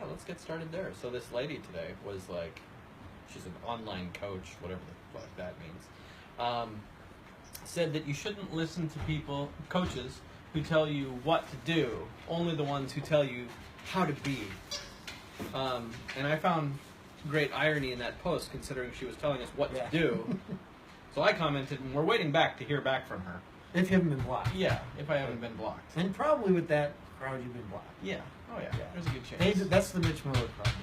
Let's get started there. So this lady today was like, she's an online coach, whatever the fuck that means. Said that you shouldn't listen to coaches who tell you what to do, only the ones who tell you how to be. And I found great irony in that post, considering she was telling us what to do. So I commented, and we're waiting back to hear back from her. If you haven't been blocked. Yeah, if I haven't been blocked. And probably with that crowd, you've been blocked. Yeah. Oh yeah. There's a good chance. That's the Mitch Miller crowd.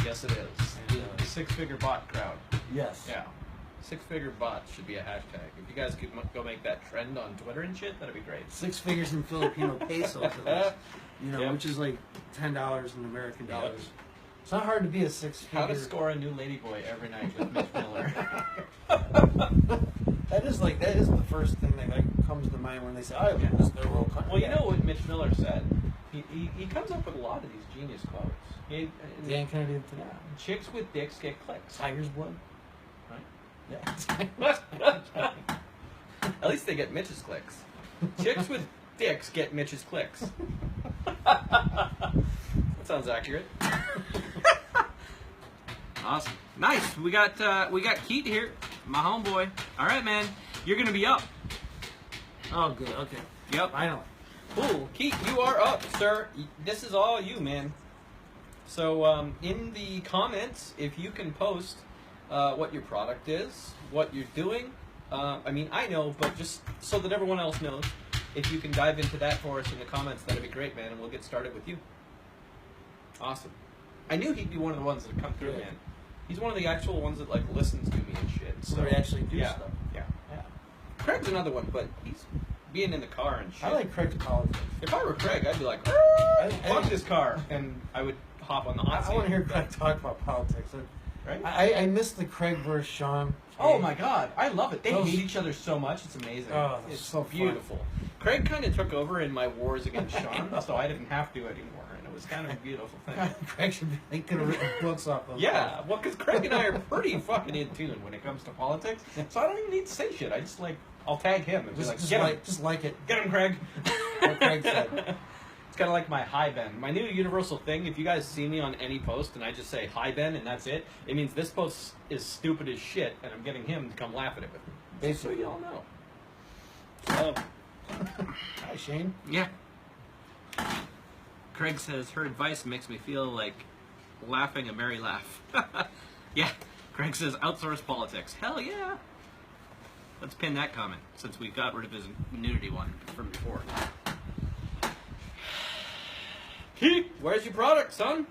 Yes, it is. And, the six-figure bot crowd. Yes. Yeah. Six-figure bot should be a hashtag. If you guys could go make that trend on Twitter and shit, that'd be great. 6 figures in Filipino pesos, at least, which is like $10 in American dollars. Yep. It's not hard to be a 6-figure. How to score a new ladyboy every night with Mitch Miller. That is the first thing that comes to mind when they say, "Oh, this is their world country." Well, you know what Mitch Miller said. He comes up with a lot of these genius quotes. Dan Kennedy today. Yeah. Chicks with dicks get clicks. Tiger's blood. Right? Yeah. At least they get Mitch's clicks. Chicks with dicks get Mitch's clicks. That sounds accurate. Awesome. Nice. We got Keith here, my homeboy. All right, man. You're gonna be up. Oh, good. Okay. Yep. I know. Cool. Keith, you are up, sir. This is all you, man. So, in the comments, if you can post what your product is, what you're doing. I know, but just so that everyone else knows, if you can dive into that for us in the comments, that'd be great, man, and we'll get started with you. Awesome. I knew he'd be one of the ones that would come through, man. He's one of the actual ones that listens to me and shit. So we actually do stuff. Yeah. Craig's another one, but he's being in the car and shit. I like Craig's politics. If I were Craig, I'd be like, fuck this car, and I would hop on the hot seat. I want to hear Craig talk about politics. Right? I miss the Craig versus Sean. Oh my God, I love it. They hate each other so much; it's amazing. Oh, it's so beautiful. Fun. Craig kind of took over in my wars against Sean, so I didn't have to anymore, and it was kind of a beautiful thing. Craig should be. He could have written books off of. Yeah, well, because Craig and I are pretty fucking in tune when it comes to politics, so I don't even need to say shit. I just I'll tag him and be like, just like it. Get him, Craig. What Craig said. It's kind of like my hi Ben. My new universal thing, if you guys see me on any post and I just say hi Ben and that's it, it means this post is stupid as shit and I'm getting him to come laugh at it with me. Basically, so you all know. So, hi Shane. Yeah. Craig says, her advice makes me feel like laughing a merry laugh. Yeah. Craig says, outsource politics. Hell yeah. Let's pin that comment since we got rid of his nudity one from before. Keith, where's your product, son?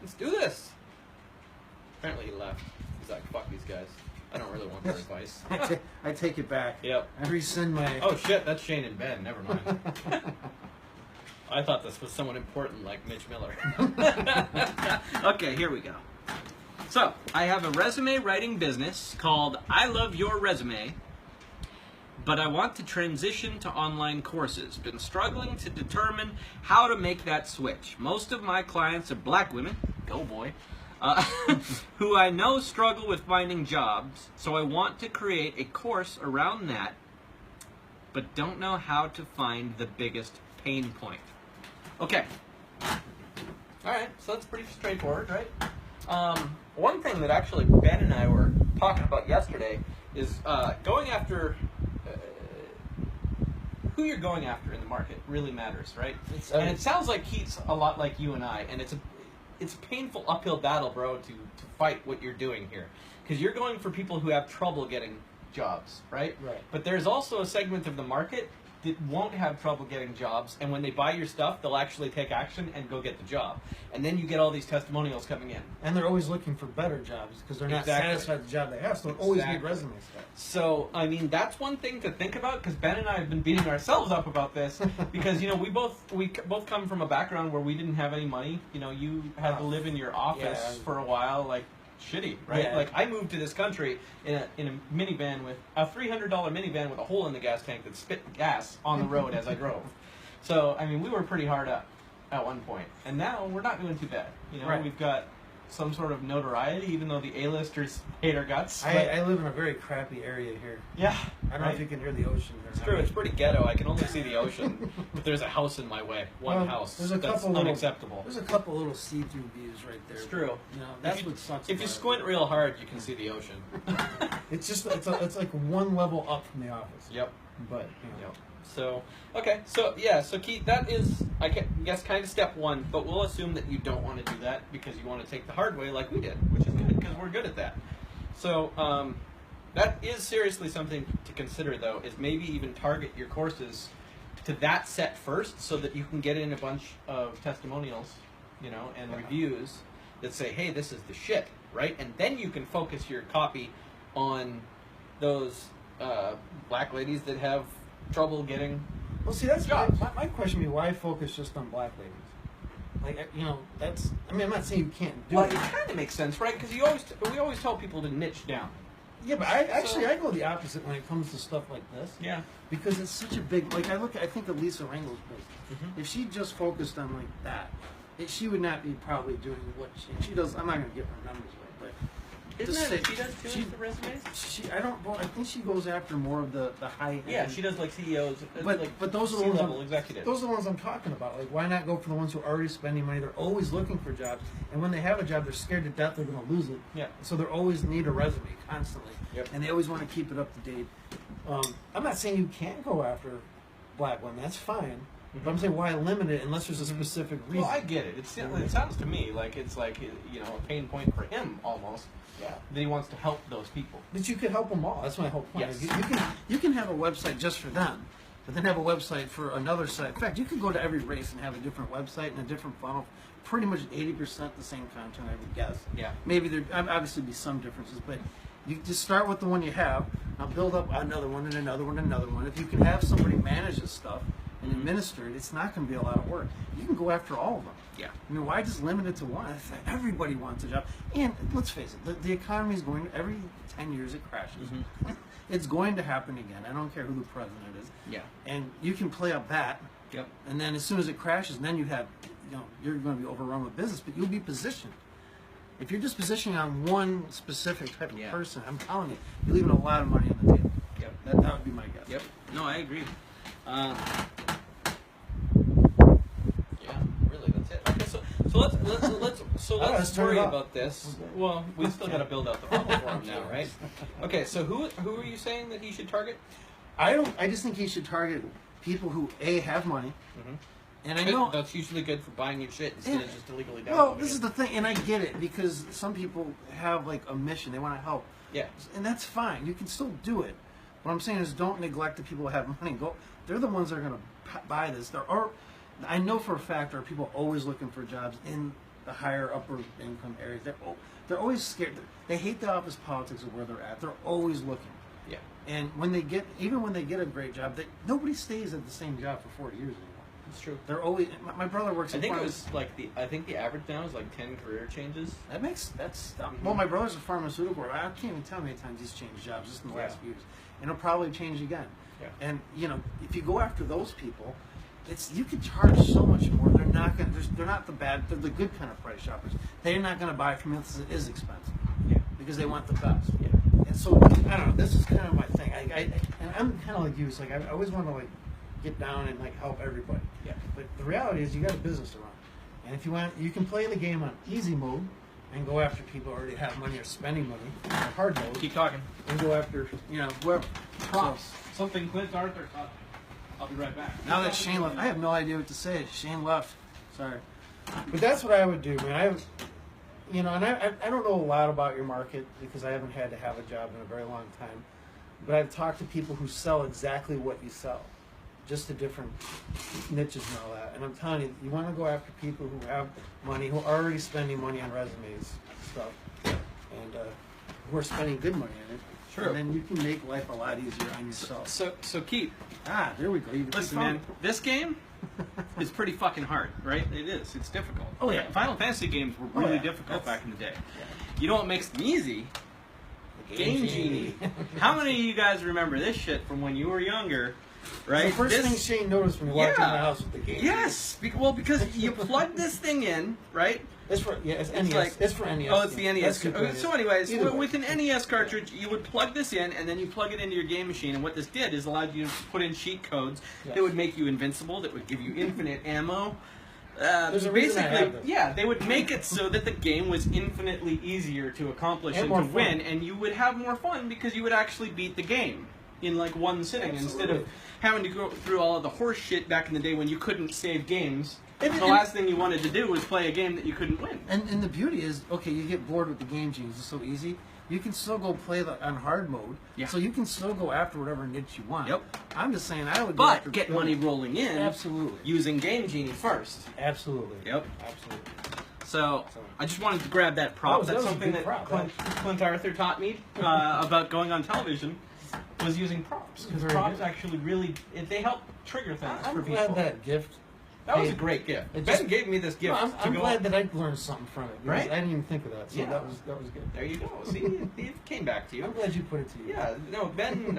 Let's do this. Apparently he left. He's like, fuck these guys. I don't really want their advice. I take it back. Yep. I rescind my... Oh shit, that's Shane and Ben. Never mind. I thought this was someone important like Mitch Miller. Okay, here we go. So, I have a resume writing business called I Love Your Resume, but I want to transition to online courses. Been struggling to determine how to make that switch. Most of my clients are black women, go boy, who I know struggle with finding jobs, so I want to create a course around that, but don't know how to find the biggest pain point. Okay. Alright, so that's pretty straightforward, right? One thing that actually Ben and I were talking about yesterday is going after... who you're going after in the market really matters, right? And it sounds like Keith's a lot like you and I, and it's a painful uphill battle, bro, to fight what you're doing here. Because you're going for people who have trouble getting jobs, right? Right. But there's also a segment of the market that won't have trouble getting jobs, and when they buy your stuff, they'll actually take action and go get the job. And then you get all these testimonials coming in. And they're always looking for better jobs because they're not satisfied with the job they have, so they always need resume stuff. So, I mean, that's one thing to think about, because Ben and I have been beating ourselves up about this, because, we both come from a background where we didn't have any money. You had to live in your office for a while, shitty, right? Yeah. I moved to this country in a minivan with a $300 minivan with a hole in the gas tank that spit gas on the road as I drove. So, I mean, we were pretty hard up at one point, and now we're not doing too bad. Right. We've got some sort of notoriety, even though the A-listers hate our guts. I live in a very crappy area here. Yeah. I don't know if you can hear the ocean. It's true. It's pretty ghetto. I can only see the ocean, but there's a house in my way. One house. There's a that's couple unacceptable. There's a couple little see-through views right there. It's true. You know, that's what sucks. If you squint real hard, you can see the ocean. It's just it's like one level up from the office. Yep. But you know. Yep. So okay. So so Keith, that is I guess kind of step one, but we'll assume that you don't want to do that because you want to take the hard way, like we did, which is good because we're good at that. So that is seriously something to consider, though, is maybe even target your courses to that set first so that you can get in a bunch of testimonials, you know, and reviews that say, hey, this is the shit, right? And then you can focus your copy on those black ladies that have trouble getting Well, see, that's jobs. my question would be, why focus just on black ladies? Like, you know, that's, I mean, I'm not saying you can't do Well, it. it kind of makes sense, right? Because we always tell people to niche down. Yeah, but I go the opposite when it comes to stuff like this. Yeah. Because it's such a big, like, I think of Lisa Rangel's business. Mm-hmm. If she just focused on like that, she would not be probably doing what she does. I'm not going to give her numbers away, but Isn't just that what say- she does too with the resumes? I think she goes after more of the high end. Yeah, she does like CEOs, But those are the ones C-level executives. Those are the ones I'm talking about. Like, why not go for the ones who are already spending money? They're always looking for jobs, and when they have a job, they're scared to death they're going to lose it. Yeah. So they always need a resume constantly. Yep. And they always want to keep it up to date. I'm not saying you can't go after black women. That's fine. But I'm saying why limit it unless there's a specific reason? Well, I get it. It sounds to me like it's like, you know, a pain point for him almost. Yeah. That he wants to help those people. But you could help them all. That's my whole point. Yes. You can have a website just for them, but then have a website for another site. In fact, you could go to every race and have a different website and a different funnel. Pretty much 80% the same content, I would guess. Yeah. Maybe there obviously be some differences, but you just start with the one you have. Now build up another one and another one and another one. If you can have somebody manage this stuff and administer it, it's not going to be a lot of work. You can go after all of them. Yeah. I mean, why just limit it to one? Everybody wants a job. And let's face it, the economy is going, every 10 years it crashes. Mm-hmm. It's going to happen again. I don't care who the president is. Yeah. And you can play up that. Yep. And then as soon as it crashes, then you have, you know, you're going to be overrun with business, but you'll be positioned. If you're just positioning on one specific type of person, I'm telling you, you're leaving a lot of money on the table. Yep. That would be my guess. Yep. No, I agree. Yeah, really, that's it. Okay, so let's turn worry it up. about this. Well, we still got to build out the funnel for him now, right? Okay, so who are you saying that he should target? I just think he should target people who have money. Mm-hmm. And I know that's usually good for buying your shit instead of just illegally downloading well, this is the thing, and I get it because some people have like a mission; they want to help. Yeah. And that's fine. You can still do it. What I'm saying is, don't neglect the people who have money. They're the ones that are going to buy this. I know for a fact there are people always looking for jobs in the higher upper income areas. They're always scared. They hate the office politics of where they're at. They're always looking. Yeah. And when they get a great job, nobody stays at the same job for 40 years anymore. It's true. They're always. My brother works. I think the average now is like 10 career changes. That's well, my brother's a pharmaceutical. I can't even tell how many times he's changed jobs just in the last few years, and it'll probably change again. Yeah. And you know, if you go after those people, you could charge so much more. They're not going. They're not the bad. They're the good kind of price shoppers. They're not going to buy from you because it is expensive. Yeah. Because they want the best. Yeah. And so I don't know. This is kind of my thing. And I'm kind of like you. It's like I always want to like get down and like help everybody. Yeah. But the reality is you got a business to run. And if you want, you can play the game on easy mode and go after people who already have money or spending money, or hard mode. Keep talking. And go after, whoever. Props. Something Clint Arthur taught me. I'll be right back. Now that Shane left, I have no idea what to say. Shane left. Sorry. But that's what I would do, man. And I don't know a lot about your market because I haven't had to have a job in a very long time. But I've talked to people who sell exactly what you sell. Just the different niches and all that. And I'm telling you, you want to go after people who have money, who are already spending money on resumes and stuff, and who are spending good money on it. Sure. And then you can make life a lot easier on yourself. So Keith. There we go. Listen, man, this game is pretty fucking hard, right? It is. It's difficult. Oh, yeah. Final Fantasy games were really difficult back in the day. Yeah. You know what makes them easy? Game Genie. How many of you guys remember this shit from when you were younger? right? The first thing Shane noticed when he walked in my house with the game. Yes, well, because you plug this thing in, right? It's for it's NES. Like, it's for NES. Oh, it's the NES. So, anyways, Either with an NES cartridge, you would plug this in, and then you plug it into your game machine. And what this did is allowed you to put in cheat codes that would make you invincible, that would give you infinite ammo. There's a reason I have this. Yeah, they would make it so that the game was infinitely easier to accomplish and to win, and you would have more fun because you would actually beat the game in like one sitting instead of having to go through all of the horse shit back in the day when you couldn't save games. The last thing you wanted to do was play a game that you couldn't win. And the beauty is, okay, you get bored with the game genius. It's so easy. You can still go play on hard mode. Yeah. So you can still go after whatever niche you want. Yep. I'm just saying I would. But get money rolling in. Absolutely. Using Game Genie first. Absolutely. Yep. Absolutely. So I just wanted to grab that prop. That's something that Clint Arthur taught me about going on television. Was using props, because props actually really they help trigger things for people. I'm glad that gift. That was a great gift. Ben gave me this gift. No, I'm glad that I learned something from it. Right? I didn't even think of that. So that was good. There you go. See, it came back to you. I'm glad you put it to you. Yeah. No, Ben.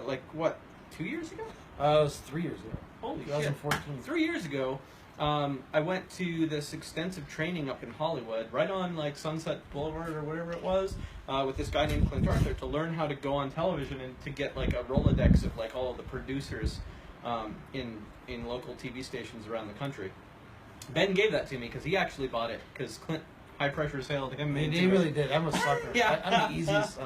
Like what? 2 years ago? It was 3 years ago. Holy 2014. shit! 3 years ago. I went to this extensive training up in Hollywood, right on like Sunset Boulevard or whatever it was, with this guy named Clint Arthur to learn how to go on television and to get like a Rolodex of like all of the producers in local TV stations around the country. Ben gave that to me because he actually bought it because Clint high pressure sailed him. He really did. I'm a sucker. Yeah. I'm the easiest.